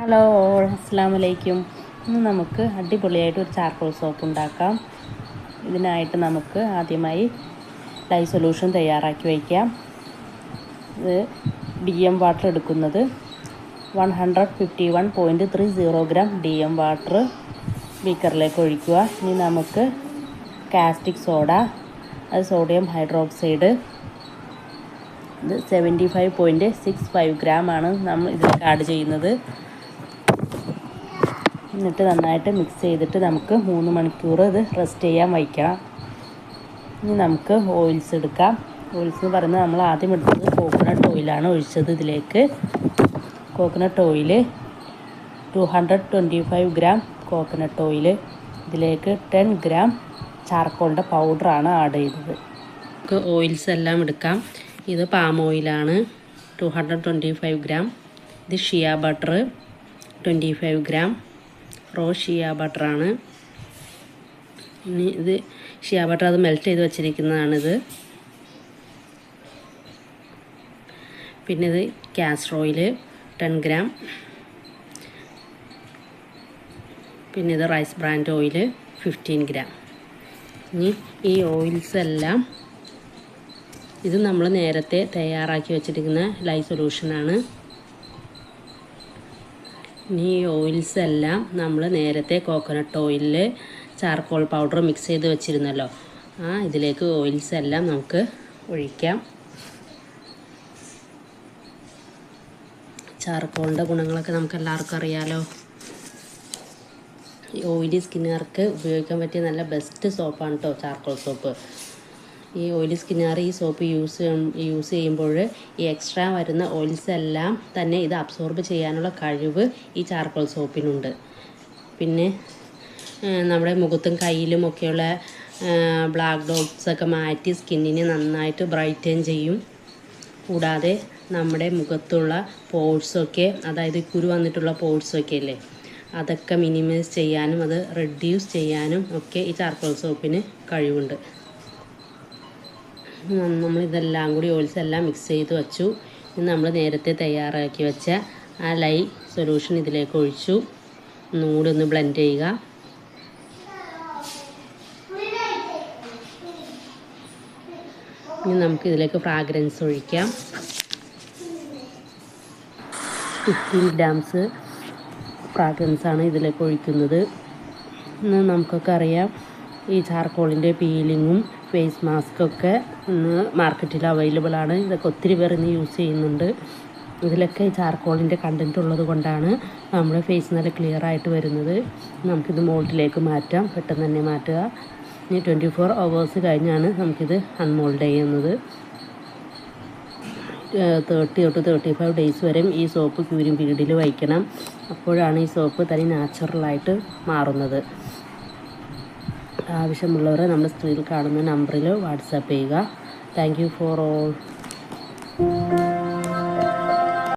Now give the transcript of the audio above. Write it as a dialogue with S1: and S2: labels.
S1: Hello all, അസ്സലാമു അലൈക്കും. ഇന്ന് നമുക്ക് അടിപൊളിയായിട്ട് ഒരു ചാർക്കോൾ സോപ്പ് ഉണ്ടാക്കാം. ഇതിനായിട്ട് നമുക്ക് ആദ്യമായി ലൈ സൊല്യൂഷൻ തയ്യാറാക്കി വയ്ക്കാം. ഇത് DM വാട്ടർ എടുക്കുന്നത് 151.30 ഗ്രാം DM വാട്ടർ ബീക്കറിലേക്ക് ഒഴിക്കുക. ഇനി നമുക്ക് കാസ്റ്റിക് സോഡ, അത് സോഡിയം ഹൈഡ്രോക്സൈഡ്, ഇത് 75.65 ഗ്രാം ആണ് നമ്മൾ ഇതിലേക്ക് ആഡ് ചെയ്യുന്നത്. എന്നിട്ട് നന്നായിട്ട് മിക്സ് ചെയ്തിട്ട് നമുക്ക് 3 മണിക്കൂർ ഇത് റെസ്റ്റ് ചെയ്യാൻ വയ്ക്കാം. ഇനി നമുക്ക് ഓയിൽസ് എടുക്കാം. ഓയിൽസ് എന്ന് പറയുന്നത് നമ്മൾ ആദ്യം എടുത്തത് കോക്കനട്ട് ഓയിലാണ് ഒഴിച്ചത്. ഇതിലേക്ക് coconut oil 225 gram coconut oil, ഇതിലേക്ക് 10 ഗ്രാം ചാർക്കോളിൻ്റെ പൗഡറാണ് ആഡ് ചെയ്തത്. നമുക്ക് ഓയിൽസ് എല്ലാം എടുക്കാം. ഇത് പാം ഓയിലാണ് 225 ഗ്രാം, ഇത് ഷിയ ബട്ടർ 25 ഗ്രാം, റോ ഷിയ ബട്ടറാണ്. ഇനി ഇത് ഷിയ ബട്ടർ അത് മെൽറ്റ് ചെയ്ത് വെച്ചിരിക്കുന്നതാണിത്. പിന്നെ ഇത് കാസ്റ്റർ ഓയിൽ 10 ഗ്രാം, പിന്നെ ഇത് റൈസ് ബ്രാൻഡ് ഓയിൽ 15 ഗ്രാം. ഇനി ഈ ഓയിൽസ് എല്ലാം ഇത് നമ്മൾ നേരത്തെ തയ്യാറാക്കി വെച്ചിരിക്കുന്ന ലൈ സൊല്യൂഷനാണ്. ഇനി ഈ ഓയിൽസ് എല്ലാം നമ്മൾ നേരത്തെ കോക്കനട്ട് ഓയിലിൽ ചാർക്കോൾ പൗഡർ മിക്സ് ചെയ്ത് വെച്ചിരുന്നല്ലോ, ഇതിലേക്ക് ഓയിൽസ് എല്ലാം നമുക്ക് ഒഴിക്കാം. ചാർക്കോളിൻ്റെ ഗുണങ്ങളൊക്കെ നമുക്ക് എല്ലാവർക്കും അറിയാലോ. ഈ ഓയിലി സ്കിന്നുകാർക്ക് ഉപയോഗിക്കാൻ പറ്റിയ നല്ല ബെസ്റ്റ് സോപ്പാണ് കേട്ടോ ചാർക്കോൾ സോപ്പ്. ഈ ഓയിലി സ്കിന്നുകാർ ഈ സോപ്പ് യൂസ് ചെയ്യുമ്പോൾ ഈ എക്സ്ട്രാ വരുന്ന ഓയിൽസ് എല്ലാം തന്നെ ഇത് അബ്സോർബ് ചെയ്യാനുള്ള കഴിവ് ഈ ചാർക്കോൾ സോപ്പിനുണ്ട്. പിന്നെ നമ്മുടെ മുഖത്തും കയ്യിലും ഒക്കെയുള്ള ബ്ലാക്ക് ഡോട്ട്സൊക്കെ മാറ്റി സ്കിന്നിനെ നന്നായിട്ട് ബ്രൈറ്റൻ ചെയ്യും. കൂടാതെ നമ്മുടെ മുഖത്തുള്ള പോഴ്സൊക്കെ, അതായത് കുരു വന്നിട്ടുള്ള പോഴ്സൊക്കെ ഇല്ലേ, അതൊക്കെ മിനിമൈസ് ചെയ്യാനും അത് റെഡ്യൂസ് ചെയ്യാനും ഒക്കെ ഈ ചാർക്കോൾ സോപ്പിന് കഴിവുണ്ട്. നമ്മളിതെല്ലാം കൂടി ഓയിൽസ് എല്ലാം മിക്സ് ചെയ്ത് വച്ചു. ഇനി നമ്മൾ നേരത്തെ തയ്യാറാക്കി വെച്ച ആ ലൈ സൊല്യൂഷൻ ഇതിലേക്ക് ഒഴിച്ചു. ഒന്നുകൂടി ഒന്ന് ബ്ലെൻഡ് ചെയ്യുക. ഇനി നമുക്ക് ഇതിലേക്ക് ഫ്രാഗ്രൻസ് ഒഴിക്കാം. 15 ഗ്രാംസ് ഫ്രാഗ്രൻസാണ് ഇതിലേക്ക് ഒഴിക്കുന്നത്. ഇന്ന് നമുക്കൊക്കെ അറിയാം ഈ ചാർക്കോളിൻ്റെ പീലിങ്ങും ഫേസ് മാസ്കൊക്കെ ഇന്ന് മാർക്കറ്റിൽ അവൈലബിൾ ആണ്. ഇതൊക്കെ ഒത്തിരി പേർ ഇന്ന് യൂസ് ചെയ്യുന്നുണ്ട്. ഇതിലൊക്കെ ഈ ചാർക്കോളിൻ്റെ കണ്ടൻറ്റ് ഉള്ളത് കൊണ്ടാണ് നമ്മുടെ ഫേസ് നല്ല ക്ലിയർ ആയിട്ട് വരുന്നത്. നമുക്കിത് മോൾഡിലേക്ക് മാറ്റാം, പെട്ടെന്ന് തന്നെ മാറ്റുക. ഇനി 24 hours കഴിഞ്ഞാണ് നമുക്കിത് അൺമോൾഡ് ചെയ്യുന്നത്. 30 to 35 days വരെ ഈ സോപ്പ് ക്യൂരിങ് പീരീഡിൽ വയ്ക്കണം. അപ്പോഴാണ് ഈ സോപ്പ് തനി നാച്ചുറലായിട്ട് മാറുന്നത്. ആവശ്യമുള്ളവരെ നമ്മുടെ സ്ക്രീനിൽ കാണുന്ന നമ്പറിൽ വാട്സാപ്പ് ചെയ്യുക. Thank you for all.